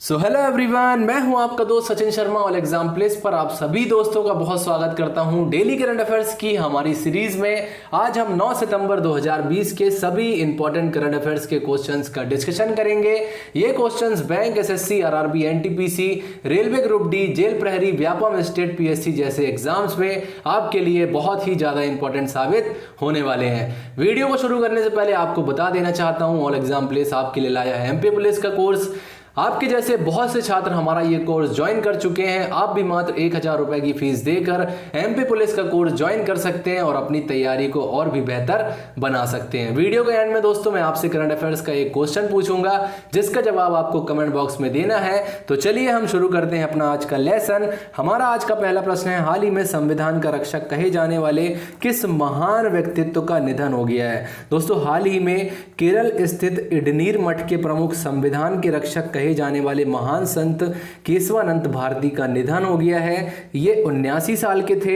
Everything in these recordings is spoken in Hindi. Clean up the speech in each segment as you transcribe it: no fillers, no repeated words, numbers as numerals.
हेलो एवरीवन, मैं हूं आपका दोस्त सचिन शर्मा और एग्जाम प्लेस पर आप सभी दोस्तों का बहुत स्वागत करता हूं डेली करंट अफेयर्स की हमारी सीरीज में। आज हम 9 सितंबर 2020 के सभी इंपॉर्टेंट करंट अफेयर्स के क्वेश्चंस का डिस्कशन करेंगे। ये questions bank, SSC, RRB, NTPC, railway group D, jail प्रहरी, व्यापम स्टेट पीएससी जैसे एग्जाम्स में आपके लिए बहुत ही ज्यादा इंपॉर्टेंट साबित होने वाले हैं। वीडियो को शुरू करने से पहले आपको बता देना चाहता हूं, ऑल एग्जाम प्लेस आपके लिए लाया है एमपी पुलिस का कोर्स। आपके जैसे बहुत से छात्र हमारा ये कोर्स ज्वाइन कर चुके हैं। आप भी मात्र 1000 रुपए की फीस देकर एमपी पुलिस का कोर्स ज्वाइन कर सकते हैं और अपनी तैयारी को और भी बेहतर बना सकते हैं। वीडियो के एंड में दोस्तों मैं आपसे करंट अफेयर्स का एक क्वेश्चन पूछूंगा जिसका जवाब आपको कमेंट बॉक्स में देना है। तो चलिए हम शुरू करते हैं अपना आज का लेसन। हमारा आज का पहला प्रश्न है, हाल ही में संविधान का रक्षक कहे जाने वाले किस महान व्यक्तित्व का निधन हो गया है। दोस्तों हाल ही में केरल स्थित इडनीर मठ के प्रमुख संविधान के रक्षक कहे जाने वाले महान संत केशवानंद भारती का निधन हो गया है। ये 79 साल के थे।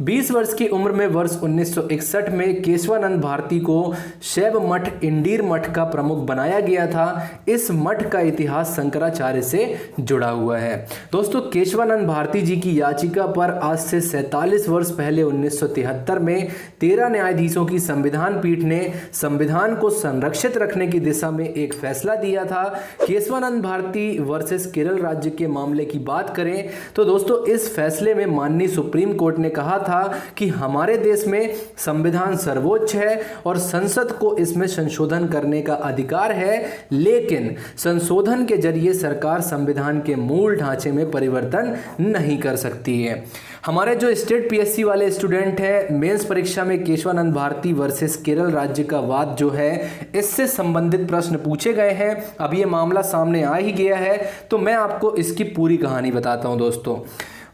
20 वर्ष की उम्र में वर्ष 1961 में केशवानंद भारती को शैव मठ इंडीर मठ का प्रमुख बनाया गया था। इस मठ का इतिहास शंकराचार्य से जुड़ा हुआ है। दोस्तों केशवानंद भारती जी की याचिका पर आज से 47 वर्ष पहले 1973 में 13 न्यायाधीशों की संविधान पीठ ने संविधान को संरक्षित रखने की दिशा में एक फैसला दिया था। केशवानंद भारती वर्सेस केरल राज्य के मामले की बात करें तो दोस्तों इस फैसले में माननीय सुप्रीम कोर्ट ने कहा था कि हमारे देश में संविधान सर्वोच्च है और संसद को इसमें संशोधन करने का अधिकार है, लेकिन संशोधन के जरिए सरकार संविधान के मूल ढांचे में परिवर्तन नहीं कर सकती है। हमारे जो स्टेट पीएससी वाले स्टूडेंट हैं, मेंस परीक्षा में केशवानंद भारती वर्सेस केरल राज्य का वाद जो है इससे संबंधित प्रश्न पूछे गए हैं। अब ये मामला सामने आ ही गया है तो मैं आपको इसकी पूरी कहानी बताता हूं। दोस्तों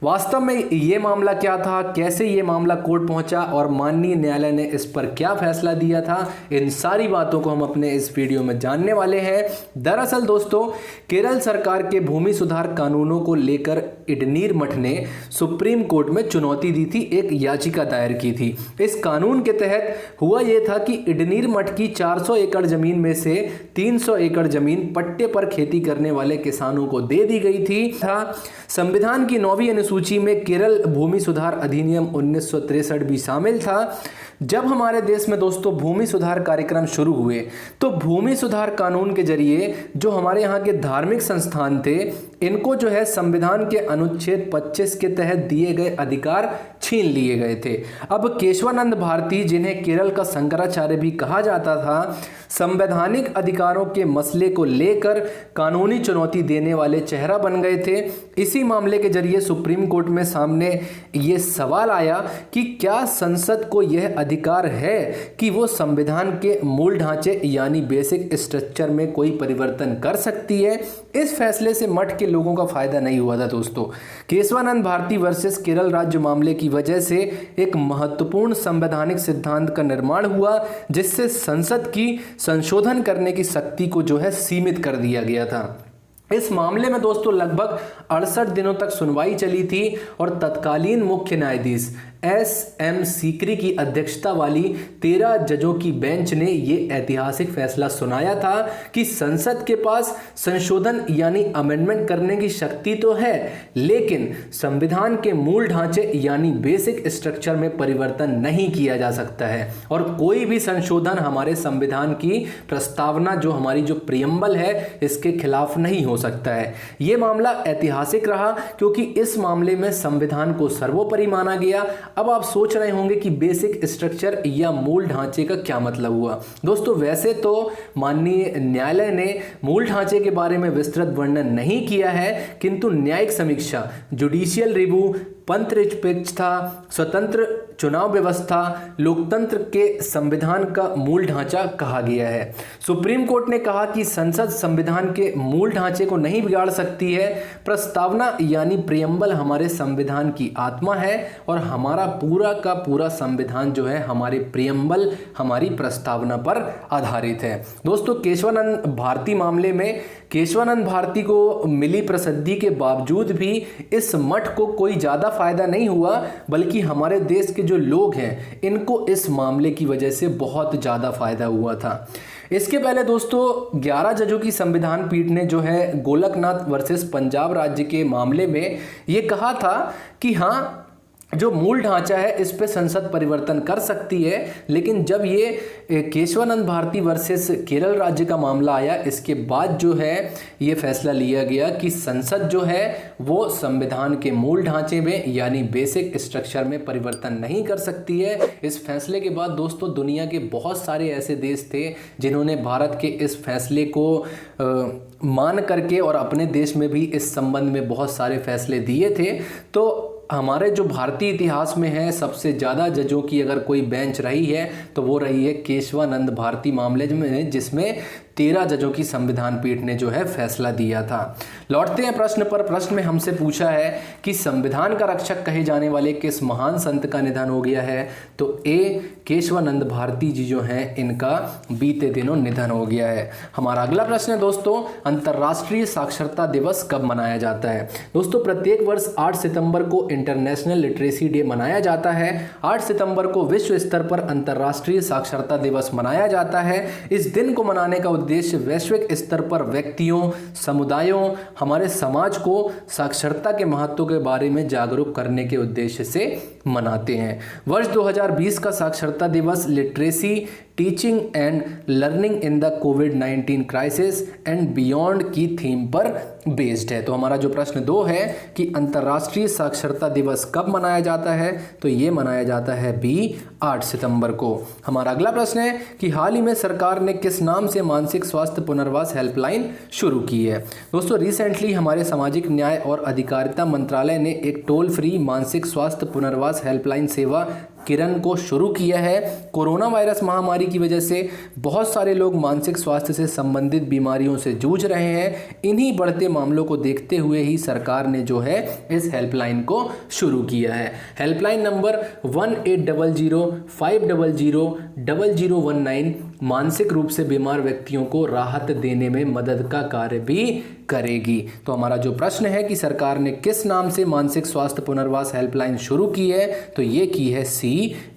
वास्तव में ये मामला क्या था, कैसे ये मामला कोर्ट पहुंचा और माननीय न्यायालय ने इस पर क्या फैसला दिया था, इन सारी बातों को हम अपने इस वीडियो में जानने वाले हैं। दरअसल दोस्तों केरल सरकार के भूमि सुधार कानूनों को लेकर इडनीर मठ ने सुप्रीम कोर्ट में चुनौती दी थी, एक याचिका दायर की थी। इस कानून के तहत हुआ यह था कि इडनीर मठ की 400 एकड़ जमीन में से 300 एकड़ जमीन पट्टे पर खेती करने वाले किसानों को दे दी गई थी। संविधान की 9वीं अनुसूची में केरल भूमि सुधार अधिनियम 1963 भी शामिल था। जब हमारे देश में दोस्तों भूमि सुधार कार्यक्रम शुरू हुए तो भूमि सुधार कानून के जरिए जो हमारे यहाँ के धार्मिक संस्थान थे इनको जो है संविधान के अनुच्छेद 25 के तहत दिए गए अधिकार छीन लिए गए थे। अब केशवानंद भारती, जिन्हें केरल का शंकराचार्य भी कहा जाता था, संवैधानिक अधिकारों के मसले को लेकर कानूनी चुनौती देने वाले चेहरा बन गए थे। इसी मामले के जरिए सुप्रीम कोर्ट में सामने ये सवाल आया कि क्या संसद को यह अधिकार है कि वो संविधान के मूल ढांचे यानी बेसिक स्ट्रक्चर में कोई परिवर्तन कर सकती है। इस फैसले से मठ के लोगों का फायदा नहीं हुआ था। दोस्तों केशवानंद भारती वर्सेस केरल राज्य मामले की वजह से एक महत्वपूर्ण संवैधानिक सिद्धांत का निर्माण हुआ जिससे संसद की संशोधन करने की शक्ति को जो है सीमित कर दिया गया था। इस मामले में दोस्तों लगभग 68 दिनों तक सुनवाई चली थी और तत्कालीन मुख्य न्यायाधीश एस.एम. सीकरी की अध्यक्षता वाली 13 जजों की बेंच ने यह ऐतिहासिक फैसला सुनाया था कि संसद के पास संशोधन यानी अमेंडमेंट करने की शक्ति तो है, लेकिन संविधान के मूल ढांचे यानी बेसिक स्ट्रक्चर में परिवर्तन नहीं किया जा सकता है और कोई भी संशोधन हमारे संविधान की प्रस्तावना जो हमारी जो प्रियम्बल है इसके खिलाफ नहीं हो सकता है। यह मामला ऐतिहासिक रहा क्योंकि इस मामले में संविधान को सर्वोपरि माना गया। अब आप सोच रहे होंगे कि बेसिक स्ट्रक्चर या मूल ढांचे का क्या मतलब हुआ। दोस्तों वैसे तो माननीय न्यायालय ने मूल ढांचे के बारे में विस्तृत वर्णन नहीं किया है, किंतु न्यायिक समीक्षा, जुडिशियल रिव्यू, पंथनिरपेक्षता, स्वतंत्र चुनाव व्यवस्था, लोकतंत्र के संविधान का मूल ढांचा कहा गया है। सुप्रीम कोर्ट ने कहा कि संसद संविधान के मूल ढांचे को नहीं बिगाड़ सकती है। प्रस्तावना यानी प्रियम्बल हमारे संविधान की आत्मा है और हमारा पूरा का पूरा संविधान जो है हमारे प्रियम्बल, हमारी प्रस्तावना पर आधारित है। दोस्तों केशवानंद भारती मामले में केशवानंद भारती को मिली प्रसिद्धि के बावजूद भी इस मठ को कोई ज़्यादा फायदा नहीं हुआ, बल्कि हमारे देश के जो लोग हैं इनको इस मामले की वजह से बहुत ज़्यादा फायदा हुआ था। इसके पहले दोस्तों 11 जजों की संविधान पीठ ने जो है गोलकनाथ वर्सेस पंजाब राज्य के मामले में ये कहा था कि हाँ, जो मूल ढांचा है इस पे संसद परिवर्तन कर सकती है, लेकिन जब ये केशवानंद भारती वर्सेस केरल राज्य का मामला आया, इसके बाद जो है ये फैसला लिया गया कि संसद जो है वो संविधान के मूल ढांचे में यानी बेसिक स्ट्रक्चर में परिवर्तन नहीं कर सकती है। इस फैसले के बाद दोस्तों दुनिया के बहुत सारे ऐसे देश थे जिन्होंने भारत के इस फैसले को मान करके और अपने देश में भी इस संबंध में बहुत सारे फैसले दिए थे। तो हमारे जो भारतीय इतिहास में है सबसे ज़्यादा जजों की अगर कोई बेंच रही है तो वो रही है केशवानंद भारती मामले में, जिसमें 13 जजों की संविधान पीठ ने जो है फैसला दिया था। लौटते हैं प्रश्न पर। प्रश्न में हमसे पूछा है कि संविधान का रक्षक कहे जाने वाले किस महान संत का निधन हो गया है, तो ए केशवानंद भारती जी जो हैं इनका बीते दिनों निधन हो गया है। हमारा अगला प्रश्न है दोस्तों, अंतर्राष्ट्रीय साक्षरता दिवस कब मनाया जाता है। दोस्तों प्रत्येक वर्ष 8 सितंबर को इंटरनेशनल लिटरेसी डे मनाया जाता है। 8 सितंबर को विश्व स्तर पर अंतर्राष्ट्रीय साक्षरता दिवस मनाया जाता है। इस दिन को मनाने का उद्देश्य वैश्विक स्तर पर व्यक्तियों, समुदायों, हमारे समाज को साक्षरता के महत्व के बारे में जागरूक करने के उद्देश्य से मनाते हैं। वर्ष 2020 का साक्षरता दिवस literacy, teaching and learning in the covid crisis and beyond की थीम पर बेस्ड है। तो हमारा जो प्रश्न 2 है कि अंतर्राष्ट्रीय साक्षरता दिवस कब मनाया जाता है, तो ये मनाया जाता है बी 8 सितंबर को। हमारा अगला प्रश्न है कि हाल ही में सरकार ने किस नाम से मानसिक स्वास्थ्य पुनर्वास हेल्पलाइन शुरू की है। दोस्तों रिसेंटली हमारे सामाजिक न्याय और अधिकारिता मंत्रालय ने एक टोल फ्री मानसिक स्वास्थ्य पुनर्वास हेल्पलाइन सेवा किरण को शुरू किया है। कोरोना वायरस महामारी की वजह से बहुत सारे लोग मानसिक स्वास्थ्य से संबंधित बीमारियों से जूझ रहे हैं। इन्हीं बढ़ते मामलों को देखते हुए ही सरकार ने जो है इस हेल्पलाइन को शुरू किया है। हेल्पलाइन नंबर 1800-500-0019 मानसिक रूप से बीमार व्यक्तियों को राहत देने में मदद का कार्य भी करेगी। तो हमारा जो प्रश्न है कि सरकार ने किस नाम से मानसिक स्वास्थ्य पुनर्वास हेल्पलाइन शुरू की है, तो ये की है सी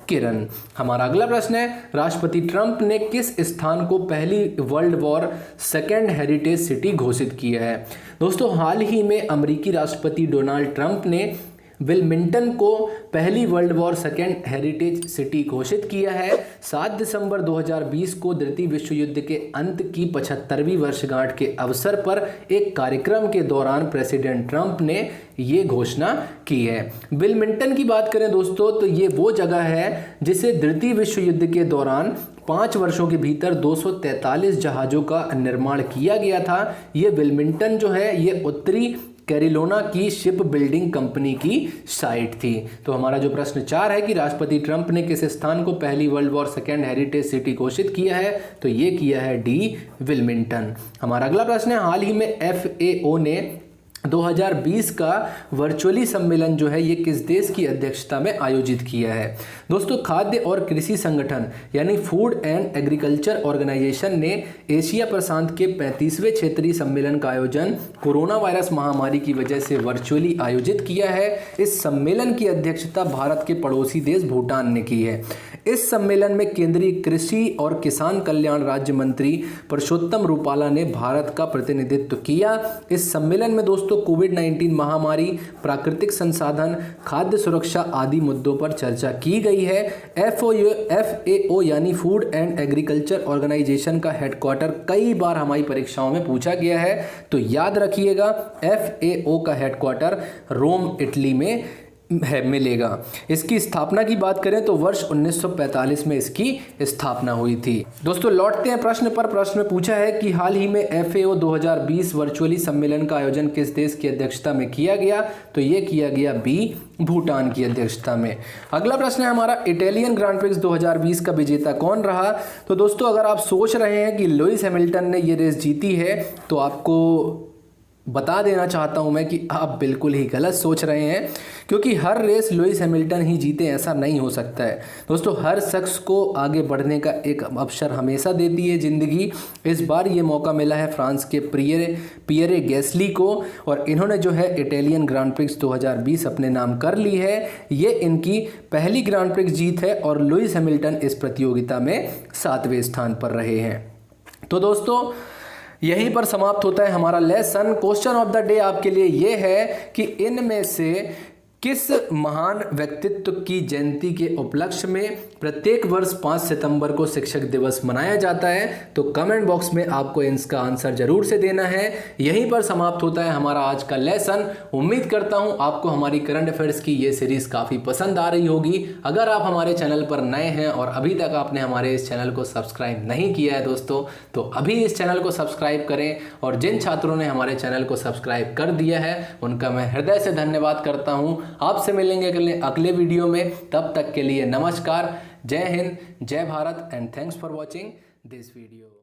किरण। हमारा अगला प्रश्न है, राष्ट्रपति ट्रंप ने किस स्थान को पहली world war second heritage city घोषित किया है। दोस्तों हाल ही में अमेरिकी राष्ट्रपति डोनाल्ड ट्रंप ने विलमिंगटन को पहली world war second heritage city घोषित किया है। 7 दिसंबर 2020 को द्वितीय विश्व युद्ध के अंत की 75वीं वर्षगांठ के अवसर पर एक कार्यक्रम के दौरान प्रेसिडेंट ट्रंप ने ये घोषणा की है। विलमिंगटन की बात करें दोस्तों तो ये वो जगह है जिसे द्वितीय विश्व युद्ध के दौरान 5 वर्षों के भीतर 243 जहाज़ों का निर्माण किया गया था। ये विलमिंगटन जो है ये उत्तरी कैरोलिना की शिप बिल्डिंग कंपनी की साइट थी। तो हमारा जो प्रश्न 4 है कि राष्ट्रपति ट्रंप ने किस स्थान को पहली world war second heritage city घोषित किया है, तो ये किया है डी विलमिंगटन। हमारा अगला प्रश्न है, हाल ही में FAO ने 2020 का वर्चुअली सम्मेलन जो है ये किस देश की अध्यक्षता में आयोजित किया है। दोस्तों खाद्य और कृषि संगठन यानी फूड एंड एग्रीकल्चर ऑर्गेनाइजेशन ने एशिया प्रशांत के 35वें क्षेत्रीय सम्मेलन का आयोजन कोरोना वायरस महामारी की वजह से वर्चुअली आयोजित किया है। इस सम्मेलन की अध्यक्षता भारत के पड़ोसी देश भूटान ने की है। इस सम्मेलन में केंद्रीय कृषि और किसान कल्याण राज्य मंत्री परषोत्तम रूपाला ने भारत का प्रतिनिधित्व किया। इस सम्मेलन में दोस्तों कोविड-19 महामारी, प्राकृतिक संसाधन, खाद्य सुरक्षा आदि मुद्दों पर चर्चा की गई है। FAO यानी फूड एंड एग्रीकल्चर ऑर्गेनाइजेशन का हेडक्वार्टर कई बार हमारी परीक्षाओं में पूछा गया है, तो याद रखिएगा FAO का हेडक्वार्टर रोम इटली में मिलेगा। इसकी स्थापना की बात करें तो वर्ष 1945 में इसकी स्थापना हुई थी। दोस्तों लौटते हैं प्रश्न पर। प्रश्न में पूछा है कि हाल ही में FAO 2020 वर्चुअली सम्मेलन का आयोजन किस देश की अध्यक्षता में किया गया, तो ये किया गया बी भूटान की अध्यक्षता में। अगला प्रश्न है हमारा, इटालियन ग्रांड प्रिक्स 2020 का विजेता कौन रहा। तो दोस्तों अगर आप सोच रहे हैं कि लुइस हैमिल्टन ने ये रेस जीती है, तो आपको बता देना चाहता हूं मैं कि आप बिल्कुल ही गलत सोच रहे हैं, क्योंकि हर रेस लुइस हैमिल्टन ही जीते ऐसा नहीं हो सकता है। दोस्तों हर शख्स को आगे बढ़ने का एक अवसर हमेशा देती है ज़िंदगी। इस बार ये मौका मिला है फ्रांस के पियरे गैस्ली को, और इन्होंने जो है इटालियन ग्रांड प्रिक्स 2020 अपने नाम कर ली है। ये इनकी पहली ग्रांड प्रिक्स जीत है और लुइस हैमिल्टन इस प्रतियोगिता में 7वें स्थान पर रहे हैं। तो दोस्तों यहीं पर समाप्त होता है हमारा lesson. Question of the day आपके लिए ये है कि इनमें से किस महान व्यक्तित्व की जयंती के उपलक्ष्य में प्रत्येक वर्ष 5 सितंबर को शिक्षक दिवस मनाया जाता है। तो कमेंट बॉक्स में आपको इसका आंसर जरूर से देना है। यहीं पर समाप्त होता है हमारा आज का लेसन। उम्मीद करता हूं आपको हमारी करंट अफेयर्स की ये सीरीज काफ़ी पसंद आ रही होगी। अगर आप हमारे चैनल पर नए हैं और अभी तक आपने हमारे इस चैनल को सब्सक्राइब नहीं किया है दोस्तों, तो अभी इस चैनल को सब्सक्राइब करें। और जिन छात्रों ने हमारे चैनल को सब्सक्राइब कर दिया है उनका मैं हृदय से धन्यवाद करता हूं। आपसे मिलेंगे अगले वीडियो में, तब तक के लिए नमस्कार, जय हिंद, जय Bharat and thanks for watching this video.